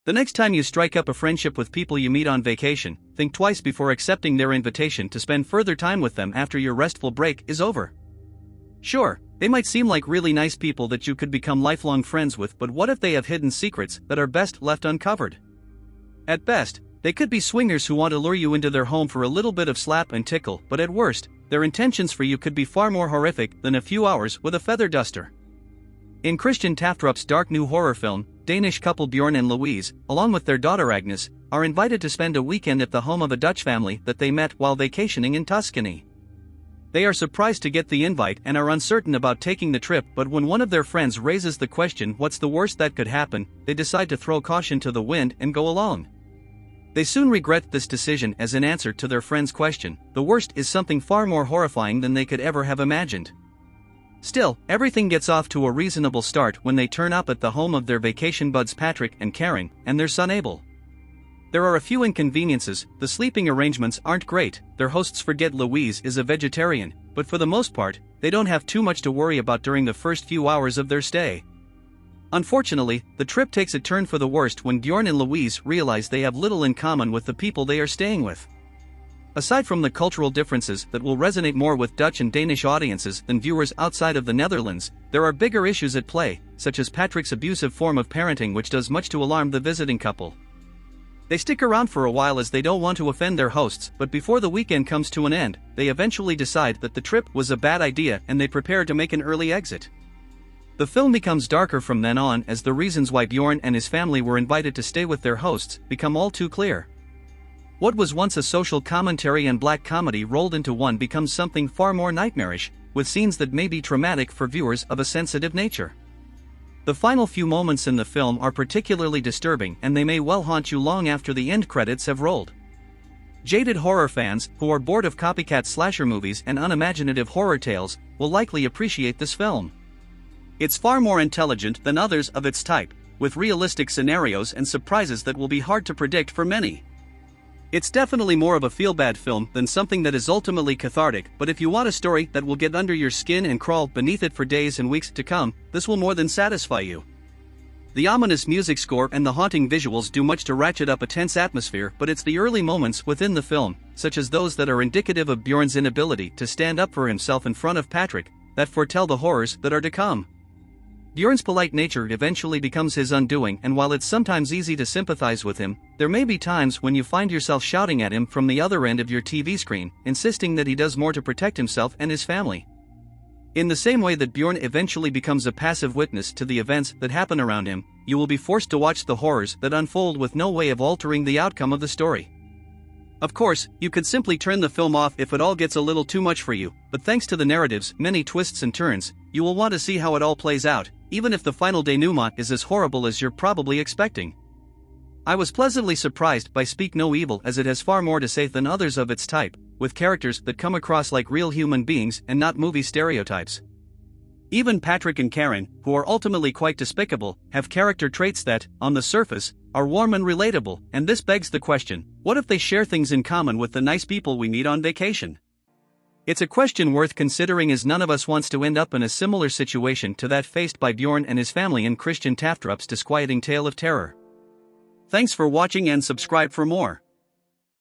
The next time you strike up a friendship with people you meet on vacation, think twice before accepting their invitation to spend further time with them after your restful break is over. Sure, they might seem like really nice people that you could become lifelong friends with, but what if they have hidden secrets that are best left uncovered? At best, they could be swingers who want to lure you into their home for a little bit of slap and tickle, but at worst, their intentions for you could be far more horrific than a few hours with a feather duster. In Christian Taftrup's dark new horror film, Danish couple Bjorn and Louise, along with their daughter Agnes, are invited to spend a weekend at the home of a Dutch family that they met while vacationing in Tuscany. They are surprised to get the invite and are uncertain about taking the trip, but when one of their friends raises the question what's the worst that could happen, they decide to throw caution to the wind and go along. They soon regret this decision as in answer to their friend's question, the worst is something far more horrifying than they could ever have imagined. Still, everything gets off to a reasonable start when they turn up at the home of their vacation buds Patrick and Karen, and their son Abel. There are a few inconveniences. The sleeping arrangements aren't great, their hosts forget Louise is a vegetarian, but for the most part, they don't have too much to worry about during the first few hours of their stay. Unfortunately, the trip takes a turn for the worst when Bjorn and Louise realize they have little in common with the people they are staying with. Aside from the cultural differences that will resonate more with Dutch and Danish audiences than viewers outside of the Netherlands, there are bigger issues at play, such as Patrick's abusive form of parenting, which does much to alarm the visiting couple. They stick around for a while as they don't want to offend their hosts, but before the weekend comes to an end, they eventually decide that the trip was a bad idea and they prepare to make an early exit. The film becomes darker from then on as the reasons why Bjorn and his family were invited to stay with their hosts become all too clear. What was once a social commentary and black comedy rolled into one becomes something far more nightmarish, with scenes that may be traumatic for viewers of a sensitive nature. The final few moments in the film are particularly disturbing and they may well haunt you long after the end credits have rolled. Jaded horror fans, who are bored of copycat slasher movies and unimaginative horror tales, will likely appreciate this film. It's far more intelligent than others of its type, with realistic scenarios and surprises that will be hard to predict for many. It's definitely more of a feel-bad film than something that is ultimately cathartic, but if you want a story that will get under your skin and crawl beneath it for days and weeks to come, this will more than satisfy you. The ominous music score and the haunting visuals do much to ratchet up a tense atmosphere, but it's the early moments within the film, such as those that are indicative of Bjorn's inability to stand up for himself in front of Patrick, that foretell the horrors that are to come. Bjorn's polite nature eventually becomes his undoing, and while it's sometimes easy to sympathize with him, there may be times when you find yourself shouting at him from the other end of your TV screen, insisting that he does more to protect himself and his family. In the same way that Bjorn eventually becomes a passive witness to the events that happen around him, you will be forced to watch the horrors that unfold with no way of altering the outcome of the story. Of course, you could simply turn the film off if it all gets a little too much for you, but thanks to the narrative's many twists and turns, you will want to see how it all plays out, even if the final denouement is as horrible as you're probably expecting. I was pleasantly surprised by Speak No Evil, as it has far more to say than others of its type, with characters that come across like real human beings and not movie stereotypes. Even Patrick and Karen, who are ultimately quite despicable, have character traits that, on the surface, are warm and relatable, and this begs the question, what if they share things in common with the nice people we meet on vacation? It's a question worth considering, as none of us wants to end up in a similar situation to that faced by Bjorn and his family in Christian Taftrup's disquieting tale of terror. Thanks for watching and subscribe for more.